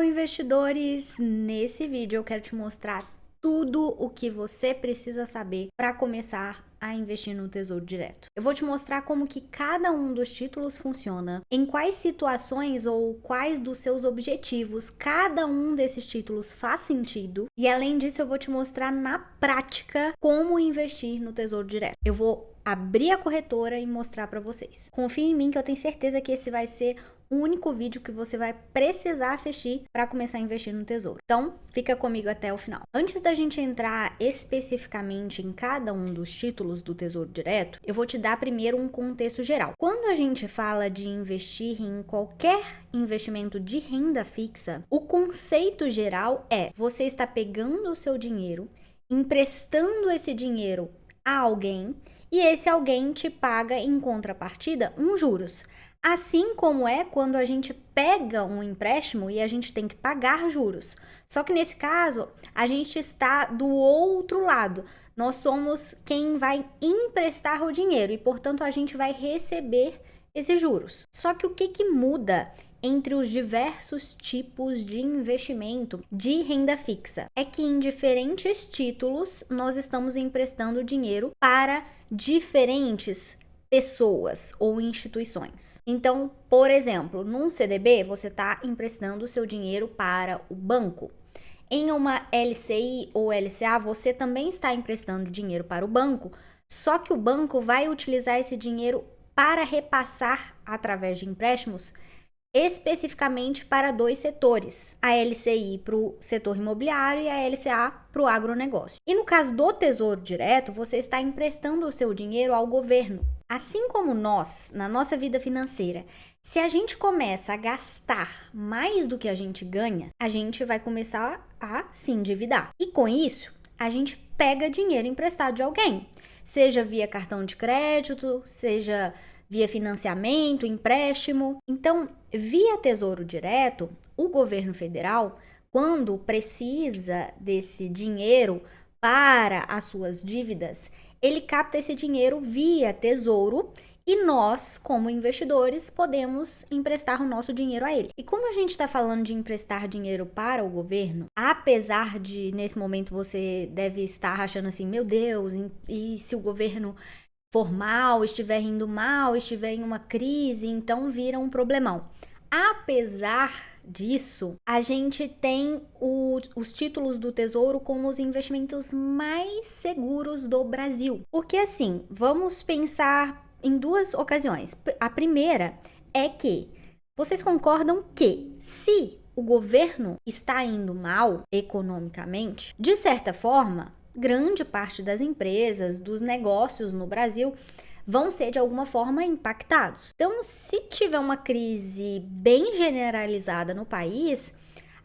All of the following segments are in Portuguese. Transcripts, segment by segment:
investidores! Nesse vídeo eu quero te mostrar tudo o que você precisa saber para começar a investir no Tesouro Direto. Eu vou te mostrar como que cada um dos títulos funciona, em quais situações ou quais dos seus objetivos cada um desses títulos faz sentido, e além disso eu vou te mostrar na prática como investir no Tesouro Direto. Eu vou abrir a corretora e mostrar para vocês. Confia em mim que eu tenho certeza que esse vai ser o único vídeo que você vai precisar assistir para começar a investir no Tesouro. Então, fica comigo até o final. Antes da gente entrar especificamente em cada um dos títulos do Tesouro Direto, eu vou te dar primeiro um contexto geral. Quando a gente fala de investir em qualquer investimento de renda fixa, o conceito geral é: você está pegando o seu dinheiro, emprestando esse dinheiro a alguém e esse alguém te paga em contrapartida juros. Assim como é quando a gente pega um empréstimo e a gente tem que pagar juros. Só que nesse caso, a gente está do outro lado. Nós somos quem vai emprestar o dinheiro e, portanto, a gente vai receber esses juros. Só que o que muda entre os diversos tipos de investimento de renda fixa é que em diferentes títulos nós estamos emprestando dinheiro para diferentes pessoas ou instituições. Então, por exemplo, num CDB você está emprestando o seu dinheiro para o banco. Em uma LCI ou LCA você também está emprestando dinheiro para o banco, só que o banco vai utilizar esse dinheiro para repassar através de empréstimos especificamente para dois setores, a LCI para o setor imobiliário e a LCA para o agronegócio. E no caso do Tesouro Direto, você está emprestando o seu dinheiro ao governo. Assim como nós, na nossa vida financeira, se a gente começa a gastar mais do que a gente ganha, a gente vai começar a se endividar. E com isso, a gente pega dinheiro emprestado de alguém, seja via cartão de crédito, seja via financiamento, empréstimo. Então, via Tesouro Direto, o governo federal, quando precisa desse dinheiro para as suas dívidas, ele capta esse dinheiro via Tesouro e nós, como investidores, podemos emprestar o nosso dinheiro a ele. E como a gente está falando de emprestar dinheiro para o governo, apesar de, nesse momento, você deve estar achando assim, meu Deus, e se o governo formal estiver indo mal, estiver em uma crise, então vira um problemão. Apesar disso, a gente tem os títulos do Tesouro como os investimentos mais seguros do Brasil. Porque assim, vamos pensar em duas ocasiões. A primeira é que vocês concordam que se o governo está indo mal economicamente, de certa forma, grande parte das empresas, dos negócios no Brasil vão ser de alguma forma impactados. Então, se tiver uma crise bem generalizada no país,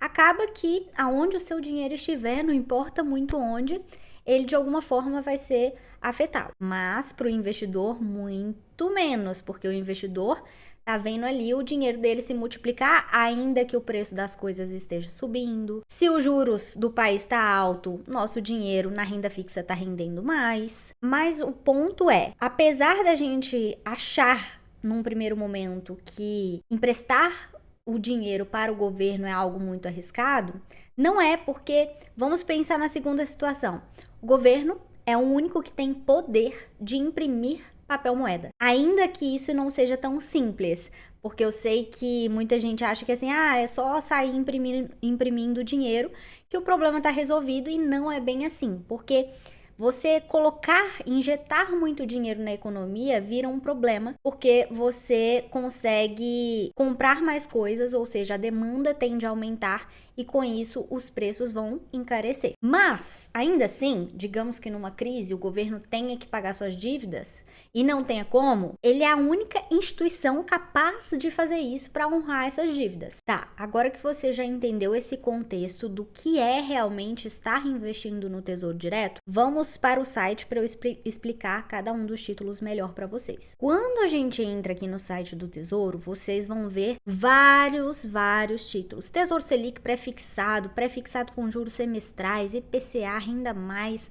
acaba que aonde o seu dinheiro estiver, não importa muito onde, ele de alguma forma vai ser afetado. Mas para o investidor, muito menos, porque o investidor tá vendo ali o dinheiro dele se multiplicar, ainda que o preço das coisas esteja subindo. Se os juros do país tá alto, nosso dinheiro na renda fixa tá rendendo mais. Mas o ponto é, apesar da gente achar num primeiro momento que emprestar o dinheiro para o governo é algo muito arriscado, não é, porque vamos pensar na segunda situação. O governo é o único que tem poder de imprimir papel moeda. Ainda que isso não seja tão simples, porque eu sei que muita gente acha que assim, é só sair imprimindo dinheiro que o problema está resolvido, e não é bem assim, porque você injetar muito dinheiro na economia vira um problema, porque você consegue comprar mais coisas, ou seja, a demanda tende a aumentar e com isso os preços vão encarecer. Mas, ainda assim, digamos que numa crise o governo tenha que pagar suas dívidas e não tenha como, ele é a única instituição capaz de fazer isso para honrar essas dívidas. Tá, agora que você já entendeu esse contexto do que é realmente estar investindo no Tesouro Direto, vamos para o site para eu explicar cada um dos títulos melhor para vocês. Quando a gente entra aqui no site do Tesouro, vocês vão ver vários títulos. Tesouro Selic pré-fixado com juros semestrais, IPCA, Renda Mais,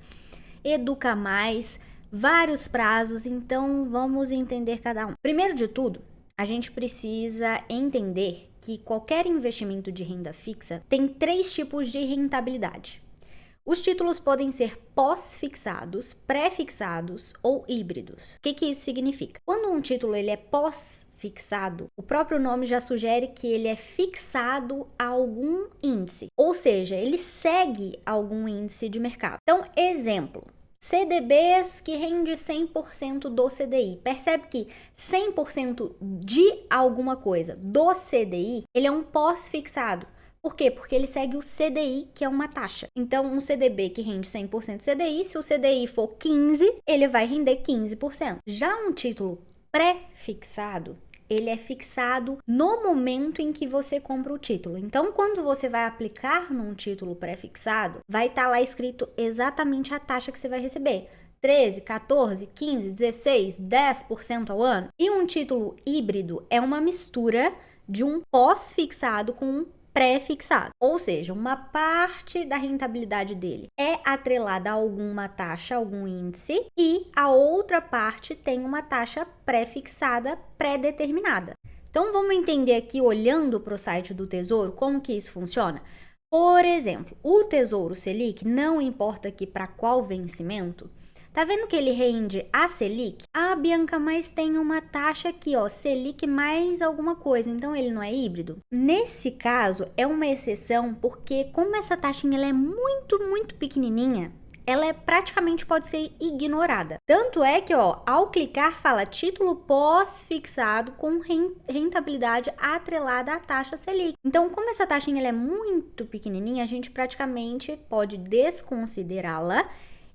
Educa Mais, vários prazos, então vamos entender cada um. Primeiro de tudo, a gente precisa entender que qualquer investimento de renda fixa tem 3 tipos de rentabilidade. Os títulos podem ser pós-fixados, pré-fixados ou híbridos. O que isso significa? Quando um título ele é pós-fixado, o próprio nome já sugere que ele é fixado a algum índice, ou seja, ele segue algum índice de mercado. Então, exemplo, CDBs que rende 100% do CDI. Percebe que 100% de alguma coisa do CDI, ele é um pós-fixado. Por quê? Porque ele segue o CDI, que é uma taxa. Então, um CDB que rende 100% CDI, se o CDI for 15, ele vai render 15%. Já um título pré-fixado, ele é fixado no momento em que você compra o título. Então, quando você vai aplicar num título pré-fixado, vai estar lá escrito exatamente a taxa que você vai receber. 13, 14, 15, 16, 10% ao ano. E um título híbrido é uma mistura de um pós-fixado com um pré-fixado, ou seja, uma parte da rentabilidade dele é atrelada a alguma taxa, algum índice, e a outra parte tem uma taxa pré-fixada, pré-determinada. Então vamos entender aqui, olhando para o site do Tesouro, como que isso funciona. Por exemplo, o Tesouro Selic, não importa aqui para qual vencimento, tá vendo que ele rende a Selic? Ah, Bianca, mas tem uma taxa aqui, ó, Selic mais alguma coisa, então ele não é híbrido? Nesse caso, é uma exceção, porque como essa taxinha ela é muito pequenininha, ela praticamente pode ser ignorada. Tanto é que, ó, ao clicar, fala título pós-fixado com rentabilidade atrelada à taxa Selic. Então, como essa taxinha ela é muito pequenininha, a gente praticamente pode desconsiderá-la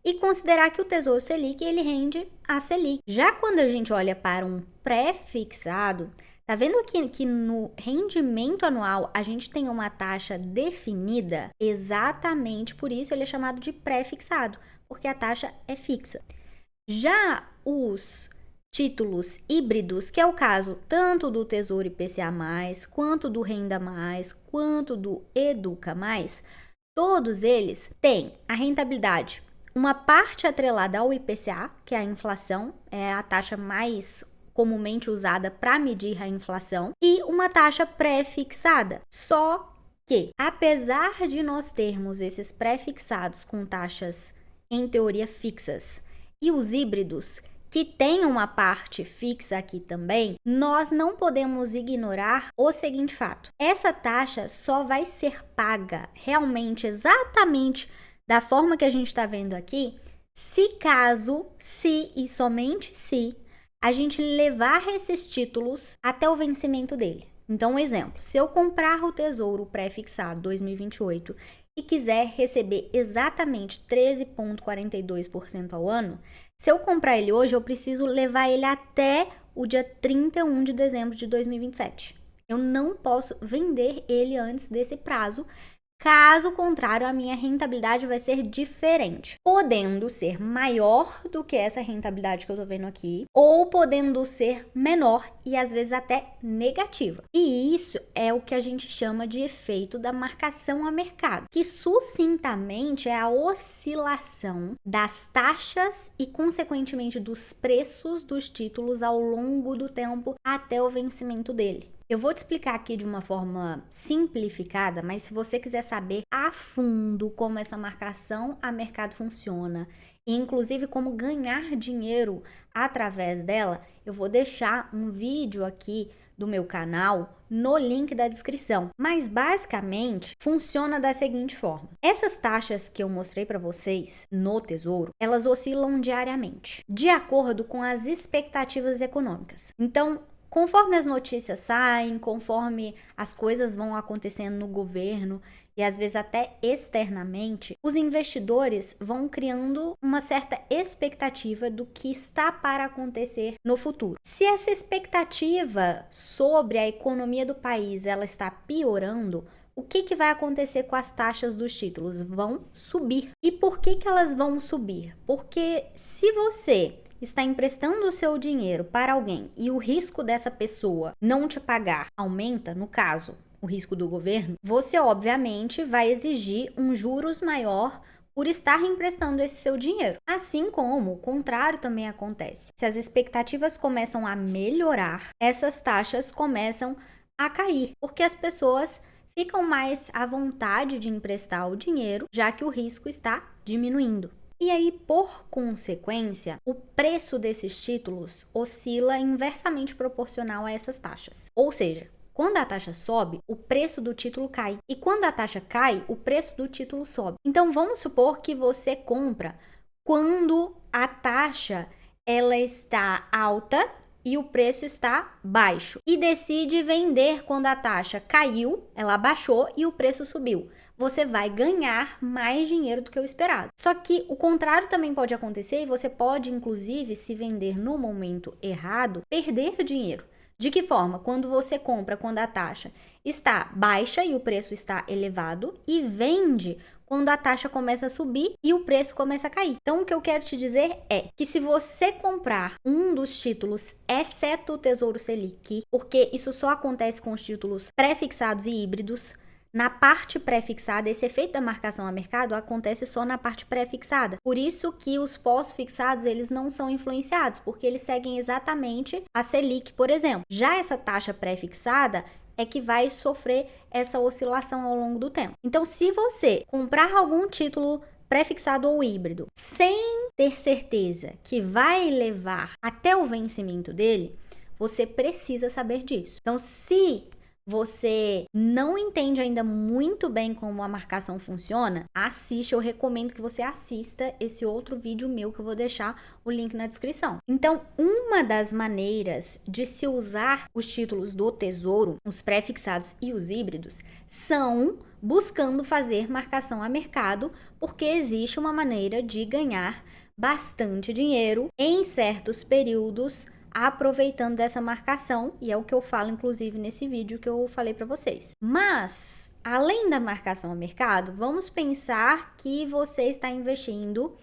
e considerar que o Tesouro Selic ele rende a Selic. Já quando a gente olha para um pré-fixado, tá vendo aqui que no rendimento anual a gente tem uma taxa definida? Exatamente por isso ele é chamado de pré-fixado, porque a taxa é fixa. Já os títulos híbridos, que é o caso tanto do Tesouro IPCA+, quanto do Renda+, quanto do Educa+, todos eles têm a rentabilidade uma parte atrelada ao IPCA, que é a inflação, é a taxa mais comumente usada para medir a inflação, e uma taxa pré-fixada. Só que, apesar de nós termos esses pré-fixados com taxas, em teoria, fixas, e os híbridos, que têm uma parte fixa aqui também, nós não podemos ignorar o seguinte fato. Essa taxa só vai ser paga realmente, exatamente da forma que a gente está vendo aqui, se e somente se, a gente levar esses títulos até o vencimento dele. Então, um exemplo, se eu comprar o Tesouro pré-fixado 2028 e quiser receber exatamente 13,42% ao ano, se eu comprar ele hoje, eu preciso levar ele até o dia 31 de dezembro de 2027. Eu não posso vender ele antes desse prazo. Caso contrário, a minha rentabilidade vai ser diferente, podendo ser maior do que essa rentabilidade que eu tô vendo aqui, ou podendo ser menor e às vezes até negativa. E isso é o que a gente chama de efeito da marcação a mercado, que sucintamente é a oscilação das taxas e, consequentemente, dos preços dos títulos ao longo do tempo até o vencimento dele. Eu vou te explicar aqui de uma forma simplificada, mas se você quiser saber a fundo como essa marcação a mercado funciona, e inclusive como ganhar dinheiro através dela, eu vou deixar um vídeo aqui do meu canal no link da descrição. Mas basicamente funciona da seguinte forma. Essas taxas que eu mostrei para vocês no Tesouro, elas oscilam diariamente, de acordo com as expectativas econômicas. Então, conforme as notícias saem, conforme as coisas vão acontecendo no governo e às vezes até externamente, os investidores vão criando uma certa expectativa do que está para acontecer no futuro. Se essa expectativa sobre a economia do país ela está piorando, o que vai acontecer com as taxas dos títulos? Vão subir. E por que elas vão subir? Porque se você está emprestando o seu dinheiro para alguém e o risco dessa pessoa não te pagar aumenta, no caso, o risco do governo, você obviamente vai exigir um juros maior por estar emprestando esse seu dinheiro. Assim como o contrário também acontece. Se as expectativas começam a melhorar, essas taxas começam a cair, porque as pessoas ficam mais à vontade de emprestar o dinheiro, já que o risco está diminuindo. E aí, por consequência, o preço desses títulos oscila inversamente proporcional a essas taxas. Ou seja, quando a taxa sobe, o preço do título cai. E quando a taxa cai, o preço do título sobe. Então, vamos supor que você compra quando a taxa ela está alta e o preço está baixo. E decide vender quando a taxa caiu, ela baixou e o preço subiu. Você vai ganhar mais dinheiro do que o esperado. Só que o contrário também pode acontecer e você pode, inclusive, se vender no momento errado, perder dinheiro. De que forma? Quando você compra quando a taxa está baixa e o preço está elevado e vende quando a taxa começa a subir e o preço começa a cair. Então, o que eu quero te dizer é que se você comprar um dos títulos, exceto o Tesouro Selic, porque isso só acontece com os títulos pré-fixados e híbridos, na parte pré-fixada, esse efeito da marcação a mercado acontece só na parte pré-fixada. Por isso que os pós-fixados, eles não são influenciados, porque eles seguem exatamente a Selic, por exemplo. Já essa taxa pré-fixada é que vai sofrer essa oscilação ao longo do tempo. Então, se você comprar algum título pré-fixado ou híbrido, sem ter certeza que vai levar até o vencimento dele, você precisa saber disso. Então, se você não entende ainda muito bem como a marcação funciona, eu recomendo que você assista esse outro vídeo meu que eu vou deixar o link na descrição. Então, uma das maneiras de se usar os títulos do Tesouro, os pré-fixados e os híbridos, são buscando fazer marcação a mercado, porque existe uma maneira de ganhar bastante dinheiro em certos períodos aproveitando dessa marcação, e é o que eu falo inclusive nesse vídeo que eu falei para vocês. Mas, além da marcação a mercado, vamos pensar que você está investindo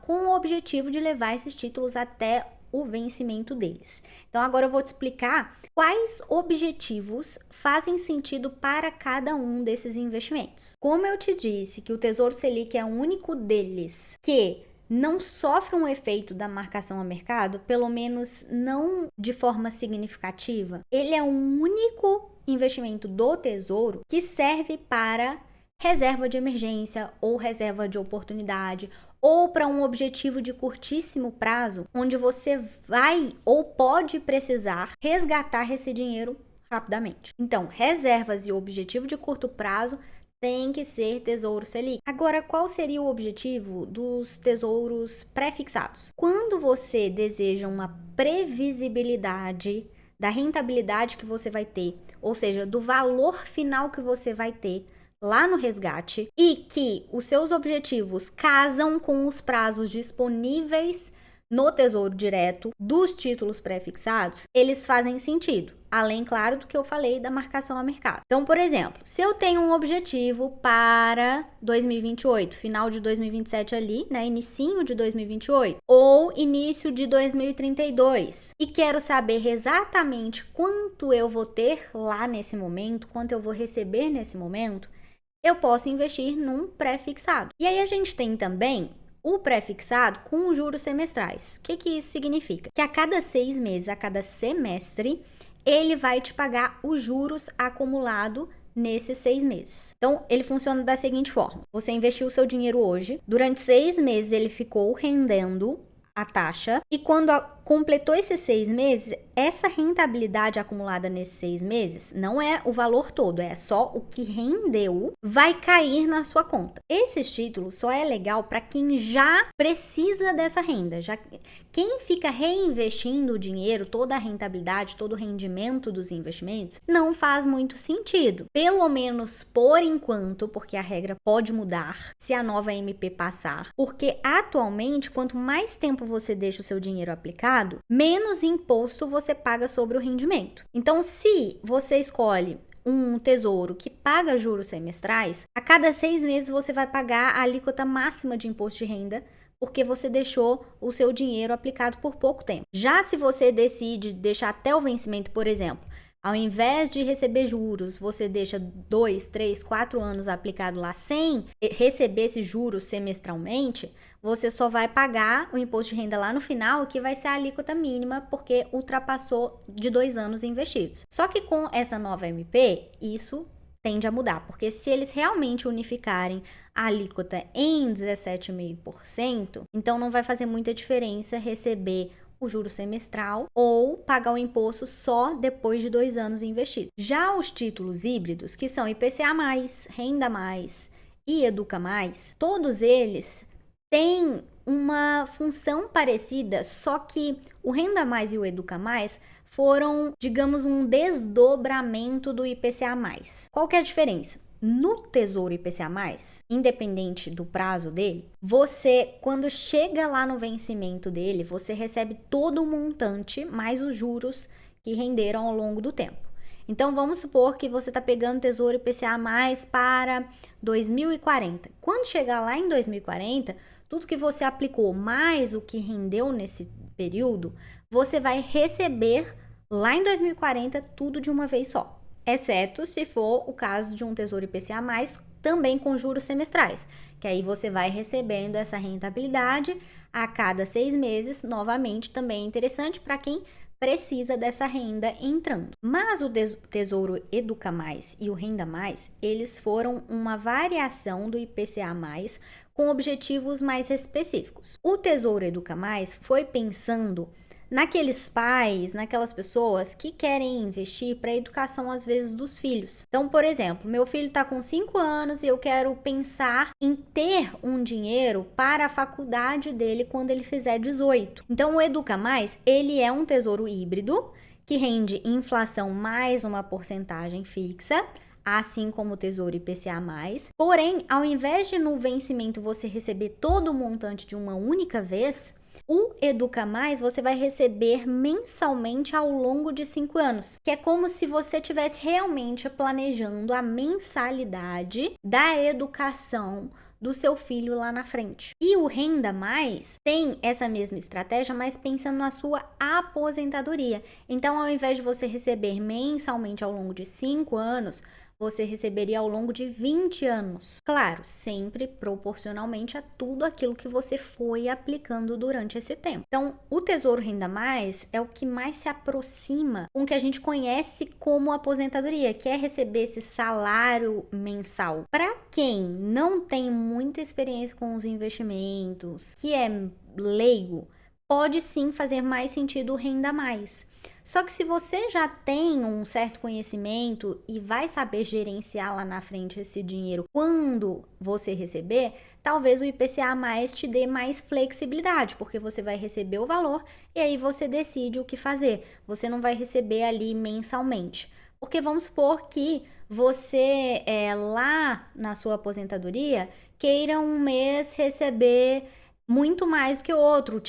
com o objetivo de levar esses títulos até o vencimento deles. Então, agora eu vou te explicar quais objetivos fazem sentido para cada um desses investimentos. Como eu te disse que o Tesouro Selic é o único deles que não sofre um efeito da marcação a mercado, pelo menos não de forma significativa, ele é o único investimento do Tesouro que serve para reserva de emergência ou reserva de oportunidade ou para um objetivo de curtíssimo prazo, onde você vai ou pode precisar resgatar esse dinheiro rapidamente. Então, reservas e objetivo de curto prazo tem que ser Tesouro Selic. Agora, qual seria o objetivo dos tesouros pré-fixados? Quando você deseja uma previsibilidade da rentabilidade que você vai ter, ou seja, do valor final que você vai ter lá no resgate, e que os seus objetivos casam com os prazos disponíveis no Tesouro Direto dos títulos pré-fixados, eles fazem sentido. Além, claro, do que eu falei da marcação a mercado. Então, por exemplo, se eu tenho um objetivo para 2028, final de 2027 ali, né, inicinho de 2028, ou início de 2032, e quero saber exatamente quanto eu vou ter lá nesse momento, quanto eu vou receber nesse momento, eu posso investir num pré-fixado. E aí a gente tem também o pré-fixado com juros semestrais. O que isso significa? Que a cada 6 meses, a cada semestre, ele vai te pagar os juros acumulado nesses 6 meses. Então, ele funciona da seguinte forma. Você investiu o seu dinheiro hoje, durante 6 meses ele ficou rendendo a taxa, e quando completou esses 6 meses, essa rentabilidade acumulada nesses 6 meses, não é o valor todo, é só o que rendeu, vai cair na sua conta. Esses títulos só é legal para quem já precisa dessa renda, já quem fica reinvestindo o dinheiro, toda a rentabilidade, todo o rendimento dos investimentos, não faz muito sentido. Pelo menos por enquanto, porque a regra pode mudar se a nova MP passar, porque atualmente, quanto mais tempo você deixa o seu dinheiro aplicado, menos imposto você paga sobre o rendimento. Então, se você escolhe um tesouro que paga juros semestrais, a cada 6 meses você vai pagar a alíquota máxima de imposto de renda, porque você deixou o seu dinheiro aplicado por pouco tempo. Já se você decide deixar até o vencimento, por exemplo, Ao invés de receber juros, você deixa 2, 3, 4 anos aplicado lá sem receber esses juros semestralmente, você só vai pagar o imposto de renda lá no final, que vai ser a alíquota mínima, porque ultrapassou de 2 anos investidos. Só que com essa nova MP, isso tende a mudar, porque se eles realmente unificarem a alíquota em 17,5%, então não vai fazer muita diferença receber o juro semestral ou pagar o imposto só depois de 2 anos investidos. Já os títulos híbridos, que são IPCA+, Renda+, e Educa+, todos eles têm uma função parecida, só que o Renda+ e o Educa+ foram, digamos, um desdobramento do IPCA+. Qual que é a diferença? No Tesouro IPCA+, independente do prazo dele, você, quando chega lá no vencimento dele, você recebe todo o montante mais os juros que renderam ao longo do tempo. Então, vamos supor que você está pegando Tesouro IPCA+ para 2040. Quando chegar lá em 2040, tudo que você aplicou mais o que rendeu nesse período, você vai receber lá em 2040 tudo de uma vez só. Exceto se for o caso de um Tesouro IPCA+, também com juros semestrais, que aí você vai recebendo essa rentabilidade a cada 6 meses, novamente também é interessante para quem precisa dessa renda entrando. Mas o Tesouro Educa+ e o Renda+, eles foram uma variação do IPCA+, com objetivos mais específicos. O Tesouro Educa+ foi pensando naqueles pais, naquelas pessoas que querem investir para a educação, às vezes, dos filhos. Então, por exemplo, meu filho está com 5 anos e eu quero pensar em ter um dinheiro para a faculdade dele quando ele fizer 18. Então, o Educa+, ele é um tesouro híbrido que rende inflação mais uma porcentagem fixa, assim como o Tesouro IPCA+. Porém, ao invés de no vencimento você receber todo o montante de uma única vez, o Educa+, você vai receber mensalmente ao longo de 5 anos, que é como se você estivesse realmente planejando a mensalidade da educação do seu filho lá na frente. E o Renda+ tem essa mesma estratégia, mas pensando na sua aposentadoria. Então, ao invés de você receber mensalmente ao longo de 5 anos, você receberia ao longo de 20 anos. Claro, sempre proporcionalmente a tudo aquilo que você foi aplicando durante esse tempo. Então, o Tesouro Renda+ é o que mais se aproxima com o que a gente conhece como aposentadoria, que é receber esse salário mensal. Para quem não tem muita experiência com os investimentos, que é leigo, pode sim fazer mais sentido o Renda+. Só que se você já tem um certo conhecimento e vai saber gerenciar lá na frente esse dinheiro quando você receber, talvez o IPCA+ te dê mais flexibilidade, porque você vai receber o valor e aí você decide o que fazer. Você não vai receber ali mensalmente. Porque vamos supor que você, lá na sua aposentadoria, queira um mês receber muito mais do que o outro,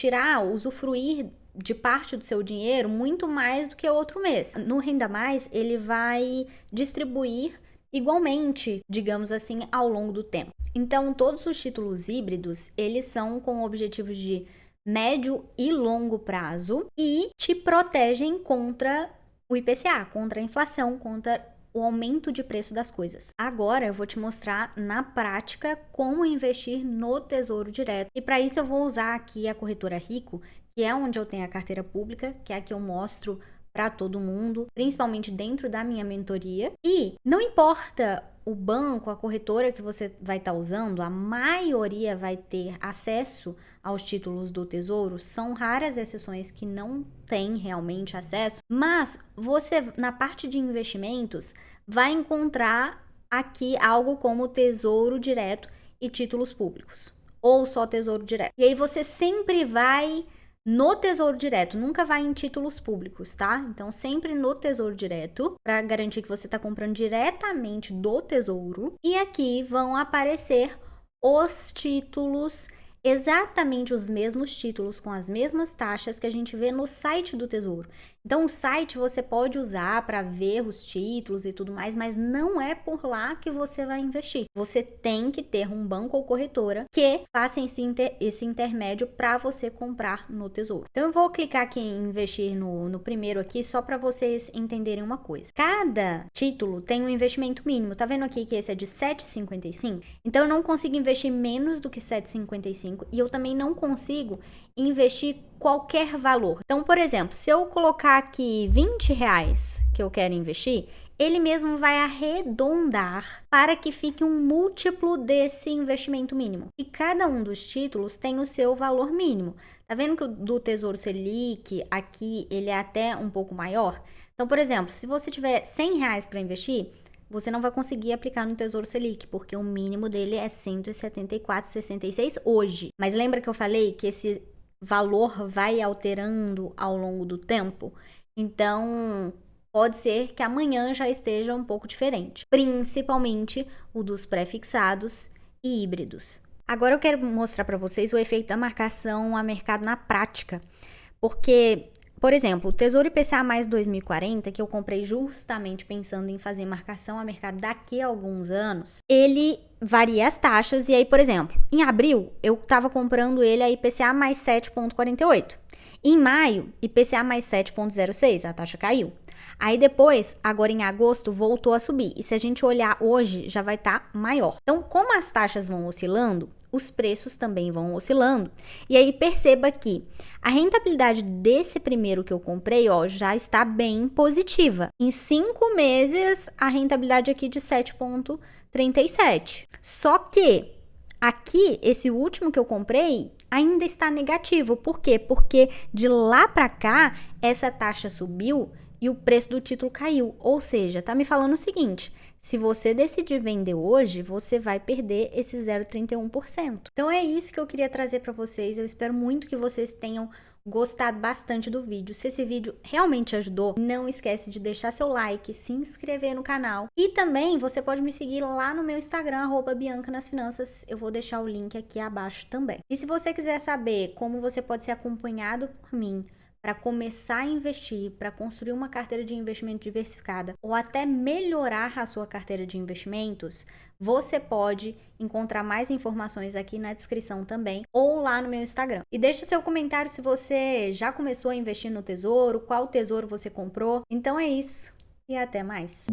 usufruir de parte do seu dinheiro muito mais do que outro mês. No Renda+, ele vai distribuir igualmente, digamos assim, ao longo do tempo. Então, todos os títulos híbridos, eles são com objetivos de médio e longo prazo e te protegem contra o IPCA, contra a inflação, contra o aumento de preço das coisas. Agora eu vou te mostrar na prática como investir no Tesouro Direto. E para isso eu vou usar aqui a corretora Rico, que é onde eu tenho a carteira pública, que é a que eu mostro para todo mundo, principalmente dentro da minha mentoria. E não importa o banco, a corretora que você vai estar usando, a maioria vai ter acesso aos títulos do Tesouro. São raras exceções que não têm realmente acesso, mas você, na parte de investimentos, vai encontrar aqui algo como Tesouro Direto e títulos públicos, ou só Tesouro Direto. E aí você sempre vai no Tesouro Direto, nunca vai em títulos públicos, tá? Então, sempre no Tesouro Direto, para garantir que você está comprando diretamente do Tesouro. E aqui vão aparecer os títulos, exatamente os mesmos títulos, com as mesmas taxas que a gente vê no site do Tesouro. Então, o site você pode usar para ver os títulos e tudo mais, mas não é por lá que você vai investir. Você tem que ter um banco ou corretora que faça esse intermédio para você comprar no Tesouro. Então, eu vou clicar aqui em investir no primeiro aqui, só para vocês entenderem uma coisa. Cada título tem um investimento mínimo. Tá vendo aqui que esse é de 7,55? Então, eu não consigo investir menos do que 7,55 e eu também não consigo investir qualquer valor. Então, por exemplo, se eu colocar aqui R$20 que eu quero investir, ele mesmo vai arredondar para que fique um múltiplo desse investimento mínimo. E cada um dos títulos tem o seu valor mínimo. Tá vendo que o do Tesouro Selic aqui ele é até um pouco maior? Então, por exemplo, se você tiver R$100 para investir, você não vai conseguir aplicar no Tesouro Selic, porque o mínimo dele é 174,66 hoje. Mas lembra que eu falei que esse valor vai alterando ao longo do tempo? Então, pode ser que amanhã já esteja um pouco diferente, principalmente o dos pré-fixados e híbridos. Agora eu quero mostrar para vocês o efeito da marcação a mercado na prática, porque, por exemplo, o Tesouro IPCA mais 2040, que eu comprei justamente pensando em fazer marcação a mercado daqui a alguns anos, ele varia as taxas. E aí, por exemplo, em abril eu estava comprando ele a IPCA mais 7,48. Em maio, IPCA mais 7,06, a taxa caiu. Aí depois, agora em agosto, voltou a subir. E se a gente olhar hoje, já vai estar maior. Então, como as taxas vão oscilando, os preços também vão oscilando. E aí perceba que a rentabilidade desse primeiro que eu comprei, ó, já está bem positiva. Em 5 meses, a rentabilidade aqui de 7,37. Só que aqui, esse último que eu comprei ainda está negativo. Por quê? Porque de lá para cá, essa taxa subiu e o preço do título caiu. Ou seja, tá me falando o seguinte: se você decidir vender hoje, você vai perder esse 0,31%. Então é isso que eu queria trazer para vocês. Eu espero muito que vocês tenham gostado bastante do vídeo. Se esse vídeo realmente ajudou, não esquece de deixar seu like, se inscrever no canal e também você pode me seguir lá no meu Instagram, @BiancaNasFinanças. Eu vou deixar o link aqui abaixo também. E se você quiser saber como você pode ser acompanhado por mim para começar a investir, para construir uma carteira de investimento diversificada ou até melhorar a sua carteira de investimentos, você pode encontrar mais informações aqui na descrição também ou lá no meu Instagram. E deixa seu comentário se você já começou a investir no Tesouro, qual tesouro você comprou. Então é isso e até mais.